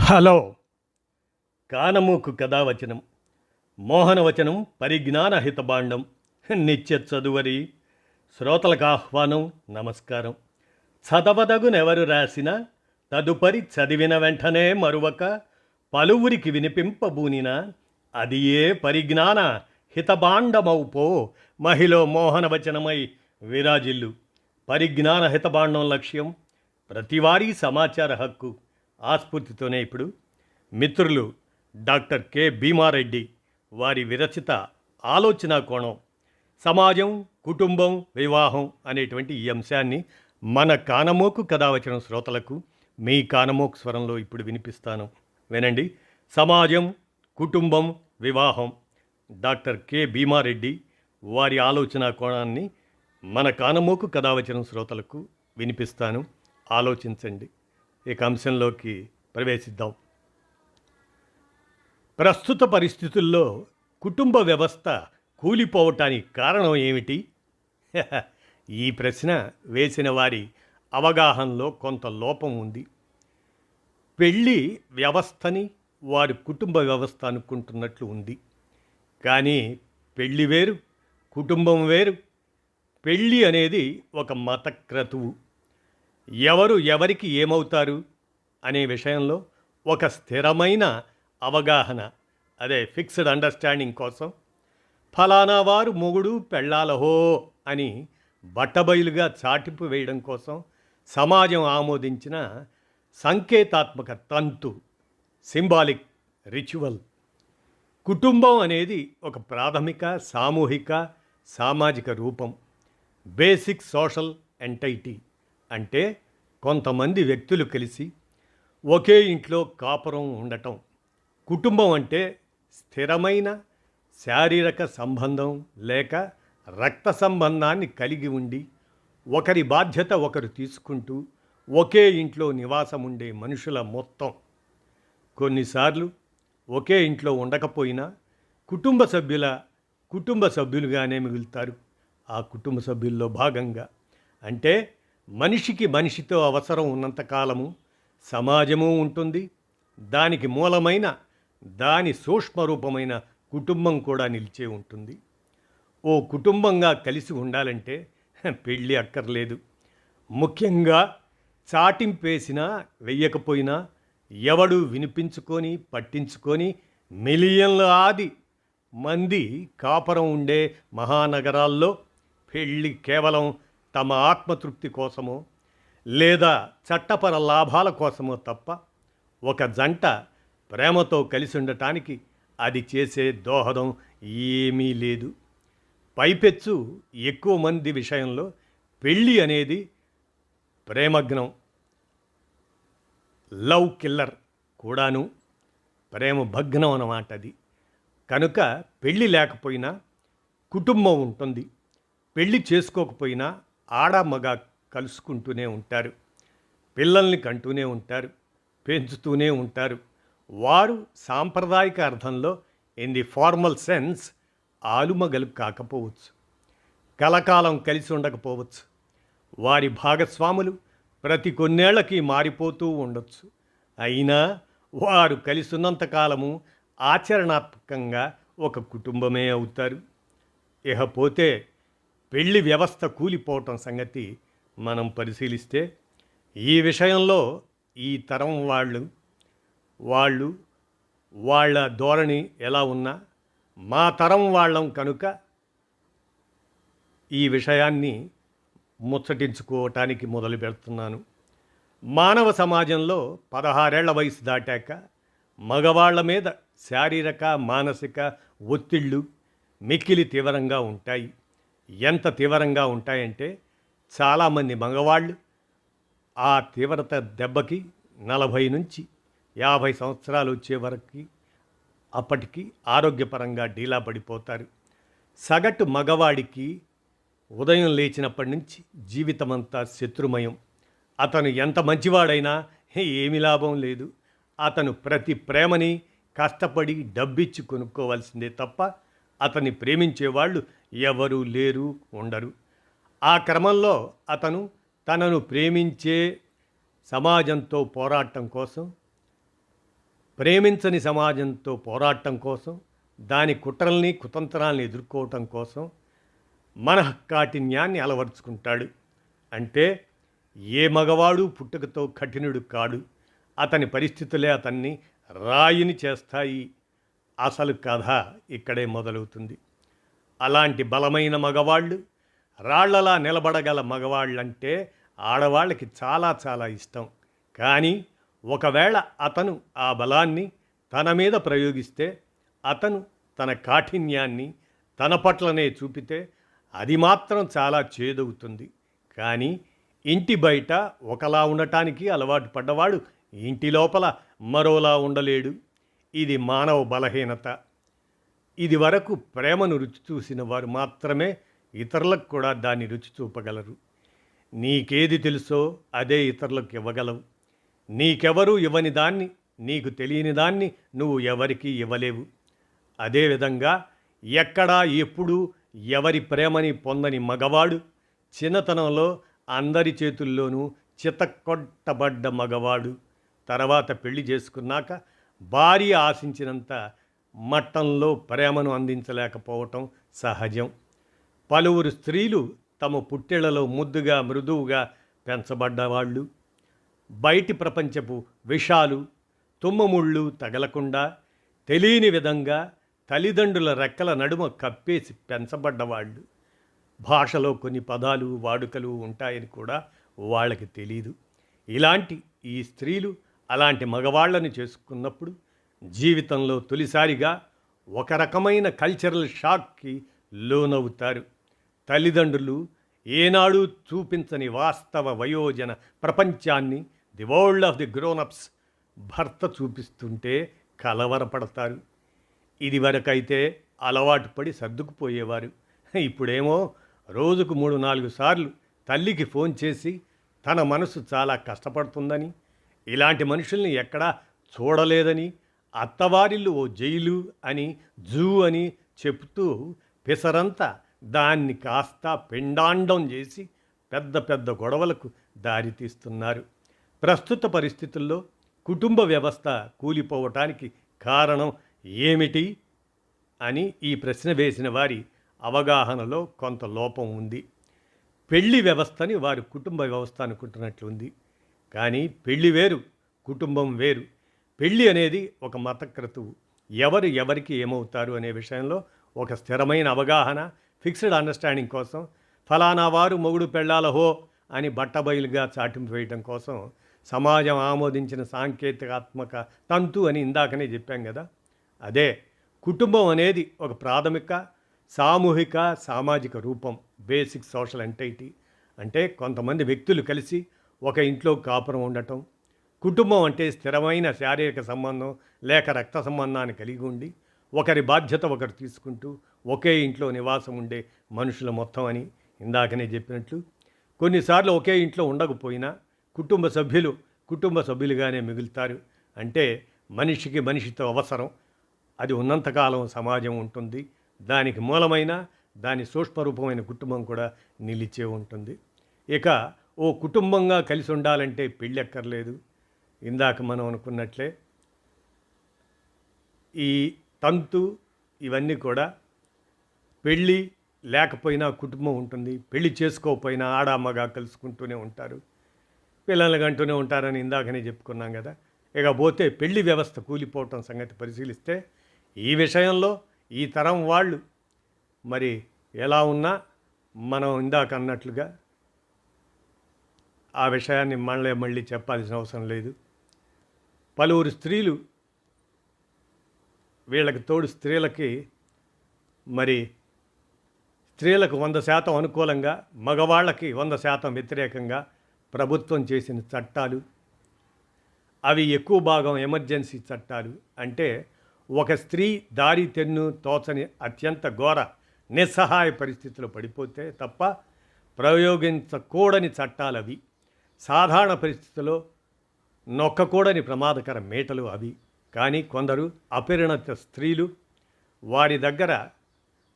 Hello. కానమూకు కథావచనం మోహనవచనం పరిజ్ఞాన హితబాండం నిత్య చదువరి శ్రోతలకు ఆహ్వానం నమస్కారం. చదవదగునెవరు రాసిన తదుపరి చదివిన వెంటనే మరువక పలువురికి వినిపింపబూనిన అది ఏ పరిజ్ఞాన హితబాండమౌపో మహిళ మోహనవచనమై విరాజిల్లు. పరిజ్ఞాన హితబాండం లక్ష్యం ప్రతివారీ సమాచార హక్కు. ఆస్ఫూర్తితోనే ఇప్పుడు మిత్రులు డాక్టర్ కె భీమారెడ్డి వారి విరచిత ఆలోచన కోణం సమాజం, కుటుంబం, వివాహం అనేటువంటి ఈ అంశాన్ని మన కానమోకు కథావచనం శ్రోతలకు మీ కానమోకు స్వరంలో ఇప్పుడు వినిపిస్తాను, వినండి. సమాజం, కుటుంబం, వివాహం, డాక్టర్ కె భీమారెడ్డి వారి ఆలోచన కోణాన్ని మన కానమోకు కథావచనం శ్రోతలకు వినిపిస్తాను, ఆలోచించండి. ఇక అంశంలోకి ప్రవేశిద్దాం. ప్రస్తుత పరిస్థితుల్లో కుటుంబ వ్యవస్థ కూలిపోవటానికి కారణం ఏమిటి? ఈ ప్రశ్న వేసిన వారి అవగాహనలో కొంత లోపం ఉంది. పెళ్ళి వ్యవస్థని వారి కుటుంబ వ్యవస్థ అనుకుంటున్నట్లు ఉంది. కానీ పెళ్ళి వేరు, కుటుంబం వేరు. పెళ్ళి అనేది ఒక మత క్రతువు. ఎవరు ఎవరికి ఏమవుతారు అనే విషయంలో ఒక స్థిరమైన అవగాహన, అదే ఫిక్స్డ్ అండర్స్టాండింగ్ కోసం ఫలానా వారు మొగుడు పెళ్ళాలహో అని బట్టబయలుగా చాటింపు వేయడం కోసం సమాజం ఆమోదించిన సంకేతాత్మక తంతు, సింబాలిక్ రిచువల్. కుటుంబం అనేది ఒక ప్రాథమిక సామూహిక సామాజిక రూపం, బేసిక్ సోషల్ ఎంటైటీ. అంటే కొంతమంది వ్యక్తులు కలిసి ఒకే ఇంట్లో కాపురం ఉండటం. కుటుంబం అంటే స్థిరమైన శారీరక సంబంధం లేక రక్త సంబంధాన్ని కలిగి ఉండి ఒకరి బాధ్యత ఒకరు తీసుకుంటూ ఒకే ఇంట్లో నివాసం ఉండే మనుషుల మొత్తం. కొన్నిసార్లు ఒకే ఇంట్లో ఉండకపోయినా కుటుంబ సభ్యులుగానే మిగులుతారు. ఆ కుటుంబ సభ్యుల్లో భాగంగా అంటే మనిషికి మనిషితో అవసరం ఉన్నంతకాలము సమాజము ఉంటుంది. దానికి మూలమైన దాని సూక్ష్మరూపమైన కుటుంబం కూడా నిలిచే ఉంటుంది. ఓ కుటుంబంగా కలిసి ఉండాలంటే పెళ్ళి అక్కర్లేదు. ముఖ్యంగా చాటింపేసినా వెయ్యకపోయినా ఎవడు వినిపించుకొని పట్టించుకొని మిలియన్లాది మంది కాపురం ఉండే మహానగరాల్లో పెళ్ళి కేవలం తమ ఆత్మతృప్తి కోసమో లేదా చట్టపర లాభాల కోసమో తప్ప ఒక జంట ప్రేమతో కలిసి ఉండటానికి అది చేసే దోహదం ఏమీ లేదు. పైపెచ్చు ఎక్కువ మంది విషయంలో పెళ్ళి అనేది ప్రేమగ్నం, లవ్ కిల్లర్ కూడాను. ప్రేమ భగ్నం అన్నమాట అది. కనుక పెళ్ళి లేకపోయినా కుటుంబం ఉంటుంది. పెళ్ళి చేసుకోకపోయినా ఆడ మగ కలుసుకుంటూనే ఉంటారు, పిల్లల్ని కంటూనే ఉంటారు, పెంచుతూనే ఉంటారు. వారు సాంప్రదాయిక అర్థంలో ఇన్ ది ఫార్మల్ సెన్స్ ఆలుమగలు కాకపోవచ్చు, కలకాలం కలిసి ఉండకపోవచ్చు. వారి భాగస్వాములు ప్రతి కొన్నేళ్లకి మారిపోతూ ఉండొచ్చు. అయినా వారు కలిసి ఉన్నంతకాలము ఆచరణాత్మకంగా ఒక కుటుంబమే అవుతారు. ఇకపోతే పెళ్లి వ్యవస్థ కూలిపోవటం సంగతి మనం పరిశీలిస్తే ఈ విషయంలో ఈ తరం వాళ్ళు వాళ్ళ ధోరణి ఎలా ఉన్నా మా తరం వాళ్ళం కనుక ఈ విషయాన్ని ముచ్చటించుకోవటానికి మొదలు పెడుతున్నాను. మానవ సమాజంలో 16 ఏళ్ల వయసు దాటాక మగవాళ్ల మీద శారీరక మానసిక ఒత్తిళ్ళు మిక్కిలి తీవ్రంగా ఉంటాయి. ఎంత తీవ్రంగా ఉంటాయంటే చాలామంది మగవాళ్ళు ఆ తీవ్రత దెబ్బకి 40 నుంచి 50 సంవత్సరాలు వచ్చే వరకు అప్పటికి ఆరోగ్యపరంగా డీలా పడిపోతారు. సగటు మగవాడికి ఉదయం లేచినప్పటి నుంచి జీవితమంతా శత్రుమయం. అతను ఎంత మంచివాడైనా ఏమి లాభం లేదు. అతను ప్రతి ప్రేమని కష్టపడి డబ్బిచ్చి కొనుక్కోవాల్సిందే తప్ప అతన్ని ప్రేమించేవాళ్ళు ఎవరూ లేరు, ఉండరు. ఆ క్రమంలో అతను తనను ప్రేమించే సమాజంతో పోరాటం కోసం ప్రేమించని సమాజంతో పోరాటం కోసం, దాని కుట్రల్ని కుతంత్రాల్ని ఎదుర్కోవటం కోసం మనఃకాఠిన్యాన్ని అలవరుచుకుంటాడు. అంటే ఏ మగవాడు పుట్టుకతో కఠినుడు కాడు, అతని పరిస్థితులే అతన్ని రాయిని చేస్తాయి. అసలు కథ ఇక్కడే మొదలవుతుంది. అలాంటి బలమైన మగవాళ్ళు, రాళ్లలా నిలబడగల మగవాళ్ళంటే ఆడవాళ్ళకి చాలా చాలా ఇష్టం. కానీ ఒకవేళ అతను ఆ బలాన్ని తన మీద ప్రయోగిస్తే, అతను తన కాఠిన్యాన్ని తన పట్లనే చూపితే అది మాత్రం చాలా చేదవుతుంది. కానీ ఇంటి బయట ఒకలా ఉండటానికి అలవాటు పడ్డవాడు ఇంటి లోపల మరోలా ఉండలేడు. ఇది మానవ బలహీనత. ఇది వరకు ప్రేమను రుచి చూసిన వారు మాత్రమే ఇతరులకు కూడా దాన్ని రుచి చూపగలరు. నీకేది తెలుసో అదే ఇతరులకు ఇవ్వగలవు. నీకెవరూ ఇవ్వని దాన్ని, నీకు తెలియని దాన్ని నువ్వు ఎవరికీ ఇవ్వలేవు. అదేవిధంగా ఎక్కడా ఎప్పుడూ ఎవరి ప్రేమని పొందని మగవాడు చిన్నతనంలో అందరి చేతుల్లోనూ చితక్కొట్టబడ్డ మగవాడు తర్వాత పెళ్లి చేసుకున్నాక భార్య ఆశించినంత మట్టంలో ప్రేమను అందించలేకపోవటం సహజం. పలువురు స్త్రీలు తమ పుట్టెళ్లలో ముద్దుగా మృదువుగా పెంచబడ్డవాళ్ళు బయటి ప్రపంచపు విషాలు తుమ్మముళ్ళు తగలకుండా తెలియని విధంగా తల్లిదండ్రుల రెక్కల నడుమ కప్పేసి పెంచబడ్డవాళ్ళు. భాషలో కొన్ని పదాలు వాడుకలు ఉంటాయని కూడా వాళ్ళకి తెలీదు. ఇలాంటి ఈ స్త్రీలు అలాంటి మగవాళ్ళని చేసుకున్నప్పుడు జీవితంలో తొలిసారిగా ఒక రకమైన కల్చరల్ షాక్కి లోనవుతారు. తల్లిదండ్రులు ఏనాడు చూపించని వాస్తవ వయోజన ప్రపంచాన్ని, the world of the grown-ups భర్త చూపిస్తుంటే కలవరపడతారు. ఇదివరకైతే అలవాటు పడి సర్దుకుపోయేవారు. ఇప్పుడేమో రోజుకు 3-4 సార్లు తల్లికి ఫోన్ చేసి తన మనసు చాలా కష్టపడుతుందని, ఇలాంటి మనుషుల్ని ఎక్కడా చూడలేదని, అత్తవారిల్లు ఓ జైలు అని, జూ అని చెప్తూ పిసరంతా దాన్ని కాస్త పిండాండం చేసి పెద్ద పెద్ద గొడవలకు దారితీస్తున్నారు. ప్రస్తుత పరిస్థితుల్లో కుటుంబ వ్యవస్థ కూలిపోవటానికి కారణం ఏమిటి అని ఈ ప్రశ్న వేసిన వారి అవగాహనలో కొంత లోపం ఉంది. పెళ్లి వ్యవస్థని వారు కుటుంబ వ్యవస్థ అనుకుంటున్నట్లుంది. కానీ పెళ్లి వేరు, కుటుంబం వేరు. పెళ్ళి అనేది ఒక మతక్రతువు. ఎవరు ఎవరికి ఏమవుతారు అనే విషయంలో ఒక స్థిరమైన అవగాహన, ఫిక్స్డ్ అండర్స్టాండింగ్ కోసం ఫలానా వారు మొగుడు పెళ్ళాలహో అని బట్టబయలుగా చాటింపు వేయటం కోసం సమాజం ఆమోదించిన సాంకేతికాత్మక తంతు అని ఇందాకనే చెప్పాం కదా. అదే కుటుంబం అనేది ఒక ప్రాథమిక సామూహిక సామాజిక రూపం, బేసిక్ సోషల్ ఎంటైటీ. అంటే కొంతమంది వ్యక్తులు కలిసి ఒక ఇంట్లో కాపురం ఉండటం. కుటుంబం అంటే స్థిరమైన శారీరక సంబంధం లేక రక్త సంబంధాన్ని కలిగి ఉండి ఒకరి బాధ్యత ఒకరు తీసుకుంటూ ఒకే ఇంట్లో నివాసం ఉండే మనుషుల మొత్తం అని ఇందాకనే చెప్పినట్లు. కొన్నిసార్లు ఒకే ఇంట్లో ఉండకపోయినా కుటుంబ సభ్యులుగానే మిగులుతారు. అంటే మనిషికి మనిషితో అవసరం, అది ఉన్నంతకాలం సమాజం ఉంటుంది. దానికి మూలమైన దాని సూక్ష్మరూపమైన కుటుంబం కూడా నిలిచే ఉంటుంది. ఇక ఓ కుటుంబంగా కలిసి ఉండాలంటే పెళ్ళెక్కర్లేదు. ఇందాక మనం అనుకున్నట్లే ఈ తంతు ఇవన్నీ కూడా పెళ్ళి లేకపోయినా కుటుంబం ఉంటుంది, పెళ్ళి చేసుకోకపోయినా ఆడామ్మగా కలుసుకుంటూనే ఉంటారు, పిల్లలు కంటూనే ఉంటారని ఇందాకనే చెప్పుకున్నాం కదా. ఇకపోతే పెళ్లి వ్యవస్థ కూలిపోవటం సంగతి పరిశీలిస్తే ఈ విషయంలో ఈ తరం వాళ్ళు మరి ఎలా ఉన్నా మనం ఇందాక అన్నట్లుగా ఆ విషయాన్ని మళ్ళీ చెప్పాల్సిన అవసరం లేదు. పలువురు స్త్రీలు, వీళ్ళకి తోడు స్త్రీలకి మరి స్త్రీలకు 100% అనుకూలంగా, మగవాళ్ళకి 100% వ్యతిరేకంగా ప్రభుత్వం చేసిన చట్టాలు, అవి ఎక్కువ భాగం ఎమర్జెన్సీ చట్టాలు. అంటే ఒక స్త్రీ దారి తెన్ను తోచని అత్యంత ఘోర నిస్సహాయ పరిస్థితిలో పడిపోతే తప్ప ప్రయోగించకూడని చట్టాలు అవి. సాధారణ పరిస్థితుల్లో నొక్కకూడని ప్రమాదకర మేటలు అవి. కానీ కొందరు అపరిణత స్త్రీలు,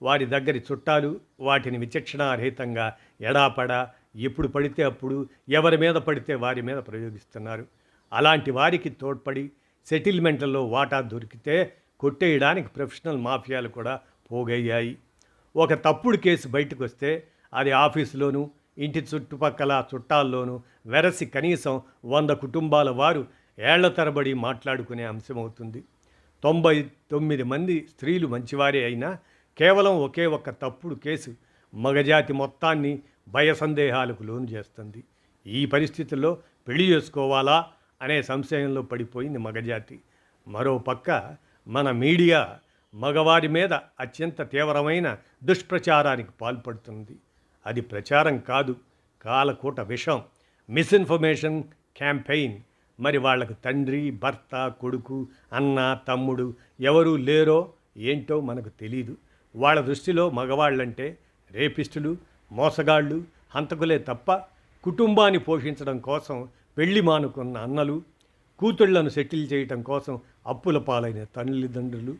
వారి దగ్గరి చుట్టాలు వాటిని విచక్షణారహితంగా ఎడాపడా ఎప్పుడు పడితే అప్పుడు ఎవరి మీద పడితే వారి మీద ప్రయోగిస్తున్నారు. అలాంటి వారికి తోడ్పడి సెటిల్మెంట్లలో వాటా దొరికితే కొట్టేయడానికి ప్రొఫెషనల్ మాఫియాలు కూడా పోగయ్యాయి. ఒక తప్పుడు కేసు బయటకు వస్తే అది ఆఫీసులోనూ ఇంటి చుట్టుపక్కల చుట్టాల్లోనూ వెరసి కనీసం 100 కుటుంబాల వారు ఏళ్ల తరబడి మాట్లాడుకునే అంశమవుతుంది. 99 మంది స్త్రీలు మంచివారే అయినా కేవలం ఒకే ఒక్క తప్పుడు కేసు మగజాతి మొత్తాన్ని భయసందేహాలకు లోను చేస్తుంది. ఈ పరిస్థితుల్లో పెళ్లి చేసుకోవాలా అనే సంశయంలో పడిపోయింది మగజాతి. మరోపక్క మన మీడియా మగవారి మీద అత్యంత తీవ్రమైన దుష్ప్రచారానికి పాల్పడుతుంది. అది ప్రచారం కాదు, కాలకూట విషం, మిస్ఇన్ఫర్మేషన్ క్యాంపెయిన్. మరి వాళ్లకు తండ్రి, భర్త, కొడుకు, అన్న, తమ్ముడు ఎవరూ లేరో ఏంటో మనకు తెలీదు. వాళ్ళ దృష్టిలో మగవాళ్ళంటే రేపిస్టులు, మోసగాళ్ళు, హంతకులే తప్ప కుటుంబాన్ని పోషించడం కోసం పెళ్లి మానుకున్న అన్నలు, కూతుళ్లను సెటిల్ చేయటం కోసం అప్పుల పాలైన తల్లిదండ్రులు,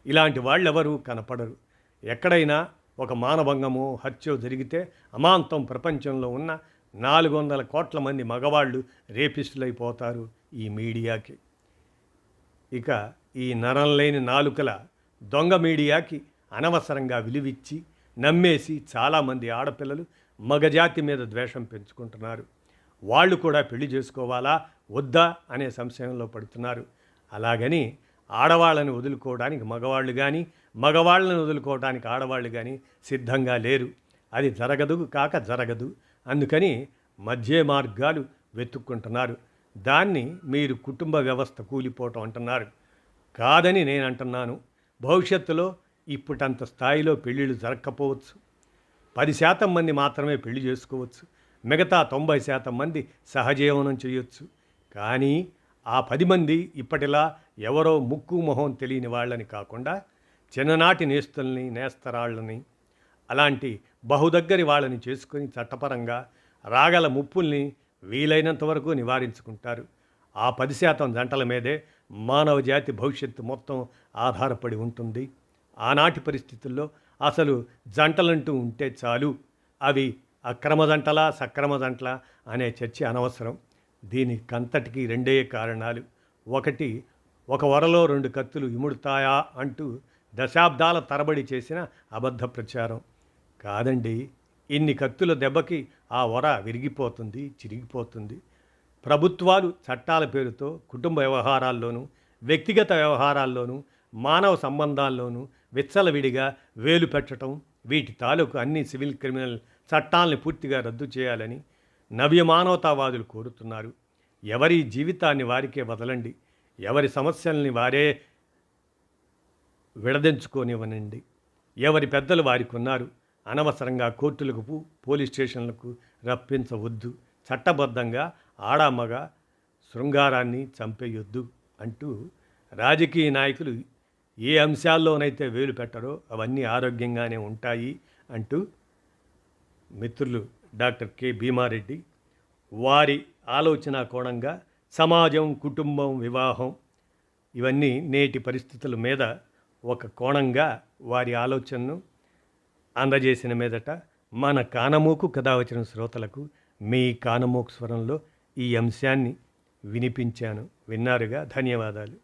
ఇలాంటి వాళ్ళెవరూ కనపడరు. ఎక్కడైనా ఒక మానభంగమో హత్యో జరిగితే అమాంతం ప్రపంచంలో ఉన్న 400 కోట్ల మంది మగవాళ్ళు రేపిస్టులైపోతారు ఈ మీడియాకి. ఇక ఈ నరం లేని నాలుకల దొంగ మీడియాకి అనవసరంగా విలువిచ్చి నమ్మేసి చాలామంది ఆడపిల్లలు మగజాతి మీద ద్వేషం పెంచుకుంటున్నారు. వాళ్ళు కూడా పెళ్లి చేసుకోవాలా వద్దా అనే సంశయంలో పడుతున్నారు. అలాగని ఆడవాళ్ళని వదులుకోవడానికి మగవాళ్ళు కానీ, మగవాళ్ళని వదులుకోవడానికి ఆడవాళ్ళు కానీ సిద్ధంగా లేరు. అది జరగదు. అందుకని మధ్య మార్గాలు వెతుక్కుంటున్నారు. దాన్ని మీరు కుటుంబ వ్యవస్థ కూలిపోవటం అంటున్నారు. కాదని నేను అంటున్నాను. భవిష్యత్తులో ఇప్పుడంత స్థాయిలో పెళ్ళిళ్ళు జరగకపోవచ్చు. 10% మంది మాత్రమే పెళ్లి చేసుకోవచ్చు. మిగతా 90% మంది సహజీవనం చేయొచ్చు. కానీ ఆ 10 మంది ఇప్పటిలా ఎవరో ముక్కు మొహం తెలియని వాళ్ళని కాకుండా చిన్ననాటి నేస్తుల్ని, నేస్తరాళ్ళని, అలాంటి బహుదగ్గరి వాళ్ళని చేసుకొని చట్టపరంగా రాగల ముప్పుల్ని వీలైనంత వరకు నివారించుకుంటారు. ఆ 10% జంటల మీదే మానవ జాతి భవిష్యత్తు మొత్తం ఆధారపడి ఉంటుంది. ఆనాటి పరిస్థితుల్లో అసలు జంటలంటూ ఉంటే చాలు, అవి అక్రమ జంటలా సక్రమ జంటలా అనే చర్చ అనవసరం. దీనికంతటికీ 2 కారణాలు. ఒకటి, ఒక వరలో 2 కత్తులు ఇముడుతాయా అంటూ దశాబ్దాల తరబడి చేసిన అబద్ధ ప్రచారం. కాదండి, ఇన్ని కత్తుల దెబ్బకి ఆ వర విరిగిపోతుంది, చిరిగిపోతుంది. ప్రభుత్వాలు చట్టాల పేరుతో కుటుంబ వ్యవహారాల్లోనూ, వ్యక్తిగత వ్యవహారాల్లోనూ, మానవ సంబంధాల్లోనూ విచ్చలవిడిగా వేలు పెట్టడం, వీటి తాలూకు అన్ని సివిల్ క్రిమినల్ చట్టాలని పూర్తిగా రద్దు చేయాలని నవ్య మానవతావాదులు కోరుతున్నారు. ఎవరి జీవితాన్ని వారికే వదలండి, ఎవరి సమస్యల్ని వారే విడదెంచుకోనివ్వనండి. ఎవరి పెద్దలు వారికి ఉన్నారు. అనవసరంగా కోర్టులకు, పోలీస్ స్టేషన్లకు రప్పించవద్దు. చట్టబద్ధంగా ఆడామగ శృంగారాన్ని చంపేయొద్దు అంటూ రాజకీయ నాయకులు ఏ అంశాల్లోనైతే వేలు పెట్టరో అవన్నీ ఆరోగ్యంగానే ఉంటాయి అంటూ మిత్రులు డాక్టర్ కె భీమారెడ్డి వారి ఆలోచన కోణంగా సమాజం, కుటుంబం, వివాహం ఇవన్నీ నేటి పరిస్థితుల మీద ఒక కోణంగా వారి ఆలోచనను అందజేసిన మీదట మన కానమోకు కథ వచ్చిన శ్రోతలకు మీ కానమోకు స్వరంలో ఈ అంశాన్ని వినిపించాను. విన్నారుగా, ధన్యవాదాలు.